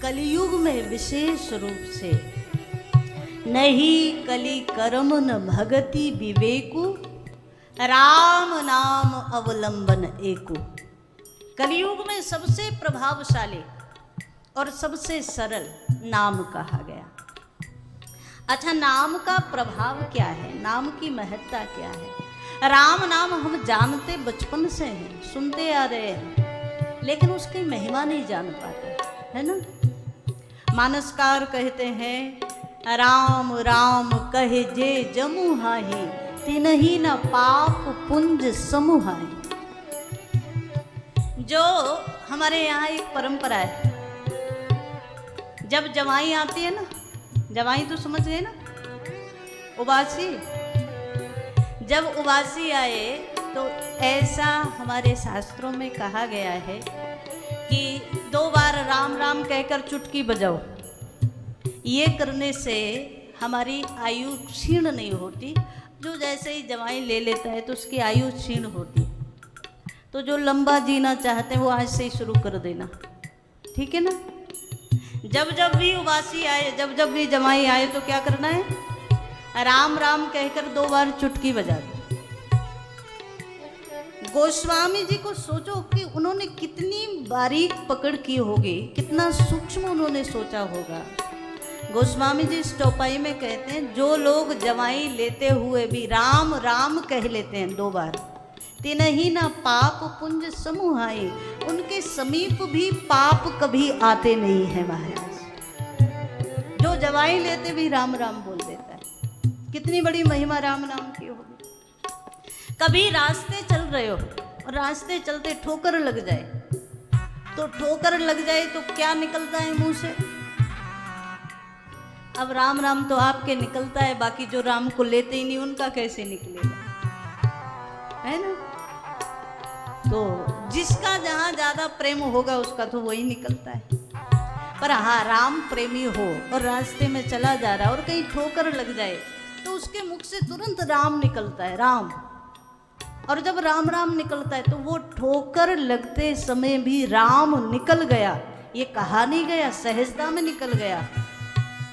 कलयुग में विशेष रूप से नहीं कली कर्म न भगति विवेकु राम नाम अवलंबन एकु। कलयुग में सबसे प्रभावशाली और सबसे सरल नाम कहा गया। अच्छा, नाम का प्रभाव क्या है, नाम की महत्ता क्या है? राम नाम हम जानते बचपन से हैं, सुनते आ रहे हैं, लेकिन उसकी महिमा नहीं जान पाते, है ना। मानसकार कहते हैं राम राम कहे जे जमुहाही तिनहि न पाप पुंज समूहाही। जो हमारे यहाँ एक परंपरा है, जब जवाई आती है ना, जवाई तो समझ गए ना, उबासी, जब उबासी आए तो ऐसा हमारे शास्त्रों में कहा गया है कि 2 बार राम राम कहकर चुटकी बजाओ। ये करने से हमारी आयु क्षीण नहीं होती। जो जैसे ही जवाई ले लेता है तो उसकी आयु क्षीण होती। तो जो लंबा जीना चाहते हैं वो आज से ही शुरू कर देना, ठीक है ना। जब जब भी उबासी आए, जब जब भी जवाई आए तो क्या करना है, राम राम कहकर 2 बार चुटकी बजा दो। गोस्वामी जी को सोचो कि उन्होंने कितनी बारीक पकड़ की होगी, कितना सूक्ष्म उन्होंने सोचा होगा। गोस्वामी जी चौपाई में कहते हैं जो लोग जवाई लेते हुए भी राम राम कह लेते हैं 2 बार, तिनहि न पाप पुंज समूहाई, उनके समीप भी पाप कभी आते नहीं है महाराज। जो जवाई लेते भी राम राम बोल देता है, कितनी बड़ी महिमा राम नाम की होगी। कभी रास्ते चल रहे हो और रास्ते चलते ठोकर लग जाए, तो ठोकर लग जाए तो क्या निकलता है मुंह से? अब राम राम तो आपके निकलता है, बाकी जो राम को लेते ही नहीं उनका कैसे निकलेगा, है ना। तो जिसका जहां ज्यादा प्रेम होगा उसका तो वही निकलता है। पर हाँ, राम प्रेमी हो और रास्ते में चला जा रहा है और कहीं ठोकर लग जाए तो उसके मुख से तुरंत राम निकलता है, राम। और जब राम राम निकलता है तो वो ठोकर लगते समय भी राम निकल गया, ये कहा नहीं गया, सहजता में निकल गया।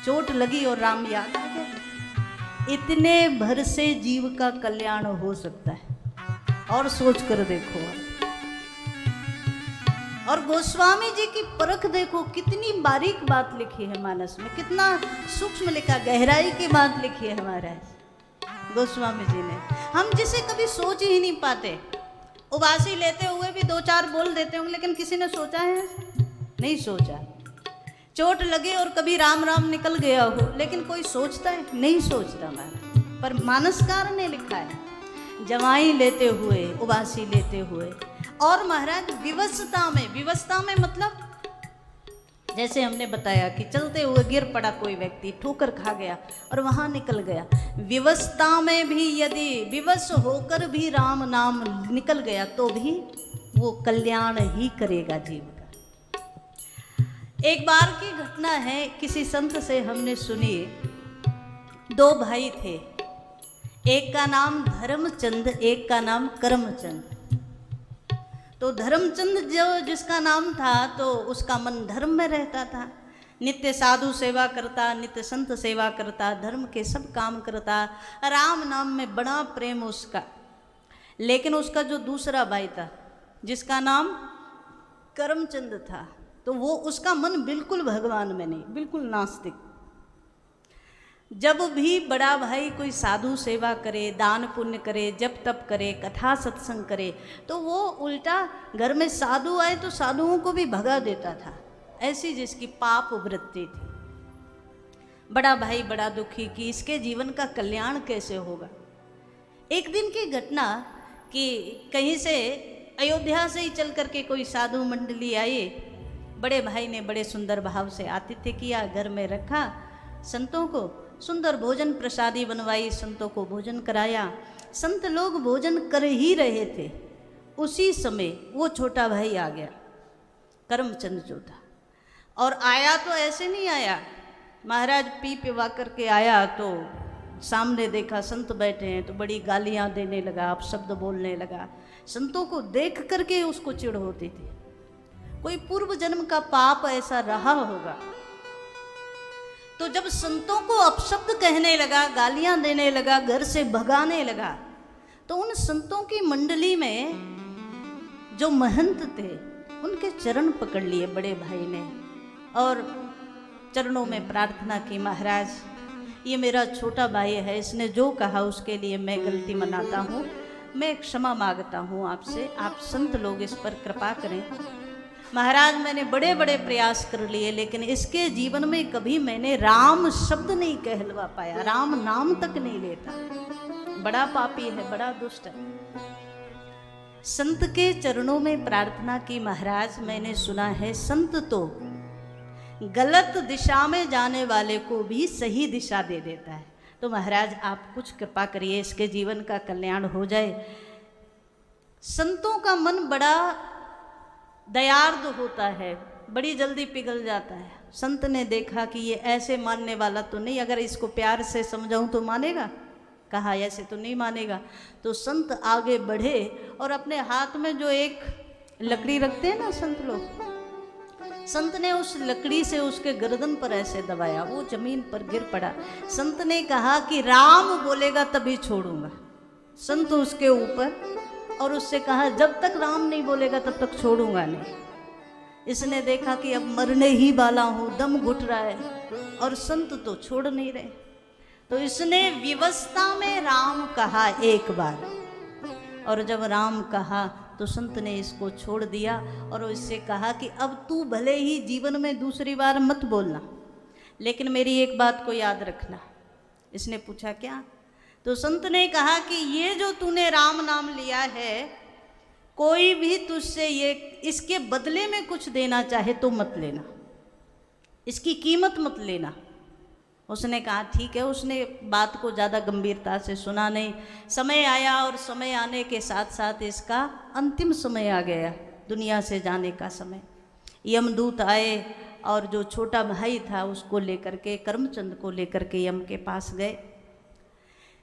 चोट लगी और राम याद आ गया। इतने भर से जीव का कल्याण हो सकता है, और सोच कर देखो। और गोस्वामी जी की परख देखो, कितनी बारीक बात लिखी है मानस में, कितना सूक्ष्म लिखा, गहराई की बात लिखी है हमारा गोस्वामी जी ने, हम जिसे कभी सोच ही नहीं पाते। उबासी लेते हुए भी 2-4 बोल देते होंगे, लेकिन किसी ने सोचा है? नहीं सोचा। चोट लगे और कभी राम राम निकल गया हो, लेकिन कोई सोचता है? नहीं सोचता महाराज। पर मानसकार ने लिखा है जवाई लेते हुए, उबासी लेते हुए, और महाराज विवशता में, विवशता में मतलब जैसे हमने बताया कि चलते हुए गिर पड़ा कोई व्यक्ति, ठोकर खा गया और वहां निकल गया। विवशता में भी यदि विवश होकर भी राम नाम निकल गया तो भी वो कल्याण ही करेगा जीव का। एक बार की घटना है, किसी संत से हमने सुनी। 2 भाई थे, एक का नाम धर्मचंद, एक का नाम करमचंद। तो धर्मचंद जो जिसका नाम था, तो उसका मन धर्म में रहता था, नित्य साधु सेवा करता, नित्य संत सेवा करता, धर्म के सब काम करता, राम नाम में बड़ा प्रेम उसका। लेकिन उसका जो दूसरा भाई था जिसका नाम करमचंद था, तो वो उसका मन बिल्कुल भगवान में नहीं, बिल्कुल नास्तिक। जब भी बड़ा भाई कोई साधु सेवा करे, दान पुण्य करे, जप तप करे, कथा सत्संग करे, तो वो उल्टा घर में साधु आए तो साधुओं को भी भगा देता था, ऐसी जिसकी पाप वृत्ति थी। बड़ा भाई बड़ा दुखी कि इसके जीवन का कल्याण कैसे होगा। एक दिन की घटना कि कहीं से अयोध्या से ही चल करके कोई साधु मंडली आई। बड़े भाई ने बड़े सुंदर भाव से आतिथ्य किया, घर में रखा, संतों को सुंदर भोजन प्रसादी बनवाई, संतों को भोजन कराया। संत लोग भोजन कर ही रहे थे, उसी समय वो छोटा भाई आ गया, करमचंद जो था। और आया तो ऐसे नहीं आया महाराज, पी पिवा करके आया तो सामने देखा संत बैठे हैं तो बड़ी गालियां देने लगा, अपशब्द बोलने लगा। संतों को देख करके उसको चिढ़ होती थी। कोई पूर्व जन्म का पाप ऐसा रहा होगा। तो जब संतों को अपशब्द कहने लगा, गालियां देने लगा, घर से भगाने लगा, तो उन संतों की मंडली में जो महंत थे उनके चरण पकड़ लिए बड़े भाई ने और चरणों में प्रार्थना की, महाराज ये मेरा छोटा भाई है, इसने जो कहा उसके लिए मैं गलती मनाता हूँ, मैं क्षमा मांगता हूँ आपसे, आप संत लोग इस पर कृपा करें। महाराज मैंने बड़े बड़े प्रयास कर लिए लेकिन इसके जीवन में कभी मैंने राम शब्द नहीं कहलवा पाया, राम नाम तक नहीं लेता, बड़ा पापी है, बड़ा दुष्ट है। संत के चरणों में प्रार्थना की, महाराज मैंने सुना है संत तो गलत दिशा में जाने वाले को भी सही दिशा दे देता है, तो महाराज आप कुछ कृपा करिए, इसके जीवन का कल्याण हो जाए। संतों का मन बड़ा दयार्द होता है, बड़ी जल्दी पिघल जाता है। संत ने देखा कि ये ऐसे मानने वाला तो नहीं, अगर इसको प्यार से समझाऊं तो मानेगा, कहा ऐसे तो नहीं मानेगा। तो संत आगे बढ़े और अपने हाथ में जो एक लकड़ी रखते हैं ना संत लोग, संत ने उस लकड़ी से उसके गर्दन पर ऐसे दबाया, वो जमीन पर गिर पड़ा। संत ने कहा कि राम बोलेगा तभी छोड़ूंगा। संत उसके ऊपर और उससे कहा जब तक राम नहीं बोलेगा तब तक छोड़ूंगा नहीं। इसने देखा कि अब मरने ही वाला हूं, दम घुट रहा है और संत तो छोड़ नहीं रहे, तो इसने विवस्था में राम कहा एक बार, और जब राम कहा तो संत ने इसको छोड़ दिया और इससे कहा कि अब तू भले ही जीवन में दूसरी बार मत बोलना, लेकिन मेरी एक बात को याद रखना। इसने पूछा क्या? तो संत ने कहा कि ये जो तूने राम नाम लिया है, कोई भी तुझसे ये इसके बदले में कुछ देना चाहे तो मत लेना, इसकी कीमत मत लेना। उसने कहा ठीक है। उसने बात को ज़्यादा गंभीरता से सुना नहीं। समय आया और समय आने के साथ साथ इसका अंतिम समय आ गया, दुनिया से जाने का समय। यमदूत आए और जो छोटा भाई था उसको लेकर के, करमचंद को लेकर के यम के पास गए।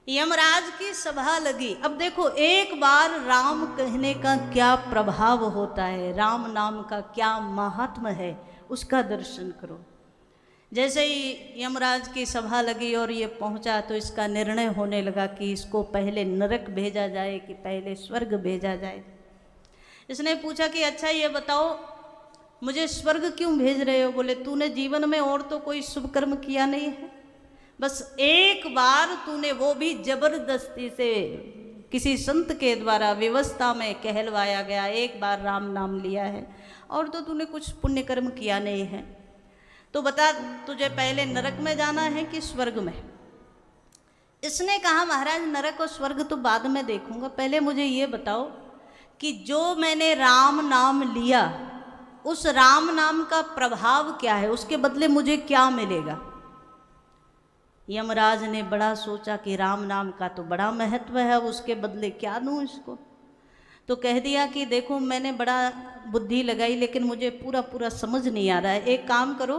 यमराज की सभा लगी। अब देखो एक बार राम कहने का क्या प्रभाव होता है, राम नाम का क्या महात्म्य है, उसका दर्शन करो। जैसे ही यमराज की सभा लगी और ये पहुंचा तो इसका निर्णय होने लगा कि इसको पहले नरक भेजा जाए कि पहले स्वर्ग भेजा जाए। इसने पूछा कि अच्छा ये बताओ मुझे स्वर्ग क्यों भेज रहे हो? बोले तूने जीवन में और तो कोई शुभ कर्म किया नहीं है, बस एक बार तूने, वो भी जबरदस्ती से किसी संत के द्वारा व्यवस्था में कहलवाया गया, एक बार राम नाम लिया है, और तो तूने कुछ पुण्य कर्म किया नहीं है। तो बता तुझे पहले नरक में जाना है कि स्वर्ग में? इसने कहा महाराज नरक और स्वर्ग तो बाद में देखूंगा, पहले मुझे ये बताओ कि जो मैंने राम नाम लिया उस राम नाम का प्रभाव क्या है, उसके बदले मुझे क्या मिलेगा? यमराज ने बड़ा सोचा कि राम नाम का तो बड़ा महत्व है, उसके बदले क्या दूं इसको। तो कह दिया कि देखो मैंने बड़ा बुद्धि लगाई लेकिन मुझे पूरा पूरा समझ नहीं आ रहा है, एक काम करो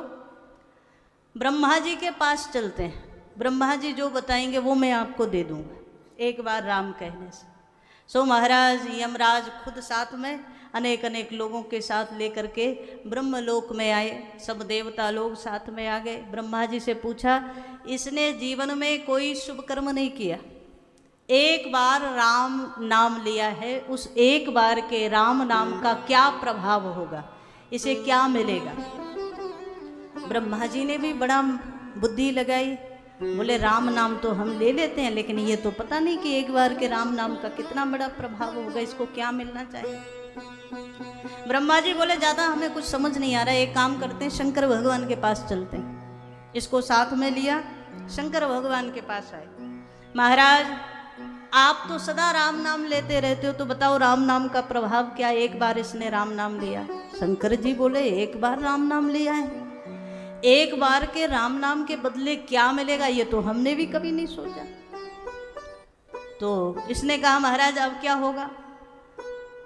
ब्रह्मा जी के पास चलते हैं, ब्रह्मा जी जो बताएंगे वो मैं आपको दे दूंगा एक बार राम कहने से। सो महाराज यमराज खुद साथ में अनेक अनेक लोगों के साथ लेकर के ब्रह्मलोक में आए, सब देवता लोग साथ में आ गए। ब्रह्मा जी से पूछा इसने जीवन में कोई शुभ कर्म नहीं किया, एक बार राम नाम लिया है, उस एक बार के राम नाम का क्या प्रभाव होगा, इसे क्या मिलेगा? ब्रह्मा जी ने भी बड़ा बुद्धि लगाई, बोले राम नाम तो हम ले लेते हैं लेकिन ये तो पता नहीं कि एक बार के राम नाम का कितना बड़ा प्रभाव होगा, इसको क्या मिलना चाहिए। ब्रह्मा जी बोले ज़्यादा हमें कुछ समझ नहीं आ रहा है, एक काम करते हैं शंकर भगवान के पास चलते हैं। इसको साथ में लिया, शंकर भगवान के पास आए। महाराज आप तो सदा राम नाम लेते रहते हो, तो बताओ राम नाम का प्रभाव क्या, एक बार इसने राम नाम लिया। शंकर जी बोले एक बार राम नाम लिया है, एक बार के राम नाम के बदले क्या मिलेगा, ये तो हमने भी कभी नहीं सोचा। तो इसने कहा महाराज अब क्या होगा?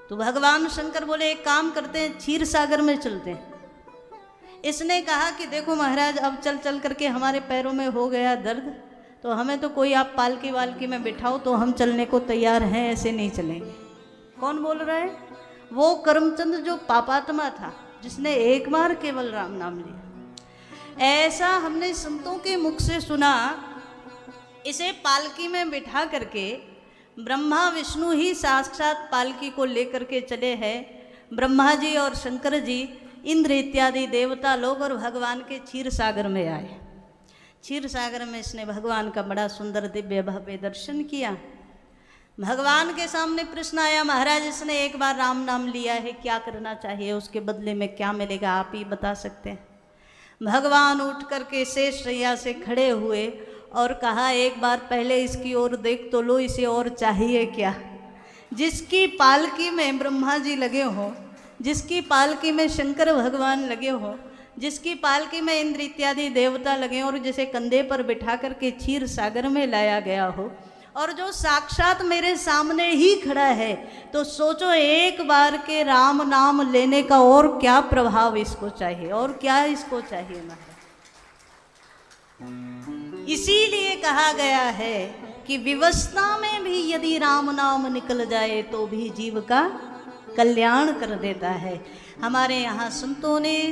तो भगवान शंकर बोले एक काम करते हैं क्षीर सागर में चलते हैं। इसने कहा कि देखो महाराज अब चल चल करके हमारे पैरों में हो गया दर्द, तो हमें तो कोई आप पालकी वालकी में बिठाओ तो हम चलने को तैयार हैं, ऐसे नहीं चलेंगे। कौन बोल रहा है? वो करमचंद जो पापात्मा था, जिसने एक बार केवल राम नाम लिया। ऐसा हमने संतों के मुख से सुना। इसे पालकी में बिठा करके ब्रह्मा विष्णु ही साक्षात पालकी को लेकर के चले हैं। ब्रह्मा जी और शंकर जी, इंद्र इत्यादि देवता लोग और भगवान के क्षीर सागर में आए। क्षीर सागर में इसने भगवान का बड़ा सुंदर दिव्य भव्य दर्शन किया। भगवान के सामने प्रश्न आया, महाराज इसने एक बार राम नाम लिया है, क्या करना चाहिए, उसके बदले में क्या मिलेगा, आप ही बता सकते हैं। भगवान उठ करके शेष शैया से खड़े हुए और कहा, एक बार पहले इसकी ओर देख तो लो, इसे और चाहिए क्या। जिसकी पालकी में ब्रह्मा जी लगे हो, जिसकी पालकी में शंकर भगवान लगे हो, जिसकी पालकी में इंद्र इत्यादि देवता लगे और जिसे कंधे पर बिठा करके क्षीर सागर में लाया गया हो, और जो साक्षात मेरे सामने ही खड़ा है, तो सोचो एक बार के राम नाम लेने का और क्या प्रभाव इसको चाहिए, और क्या इसको चाहिए महाराज। इसीलिए कहा गया है कि विवस्ता में भी यदि राम नाम निकल जाए तो भी जीव का कल्याण कर देता है। हमारे यहाँ संतों ने